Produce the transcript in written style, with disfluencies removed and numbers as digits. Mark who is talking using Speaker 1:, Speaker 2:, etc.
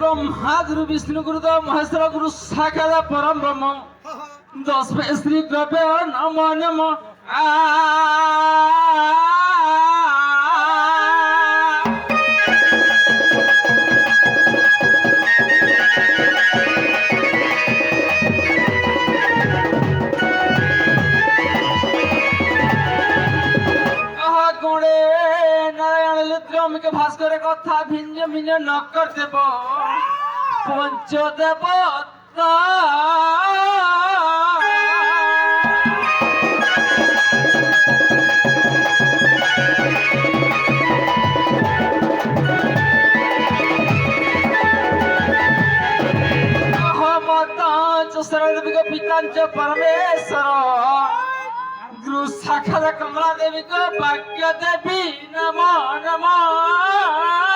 Speaker 1: ब्रह्मा गुरु विष्णु गुरुदेव महेश्वर गुरु साक्षात् परम ब्रह्म दस श्री द्रव्य नमो नमो भास्कर कथा भिन्न भिन्न न कर देव पंचदेवता पिता परमेश्वर गुरु साक्षात् कमला देवी को भाग्य देवी नमो नमो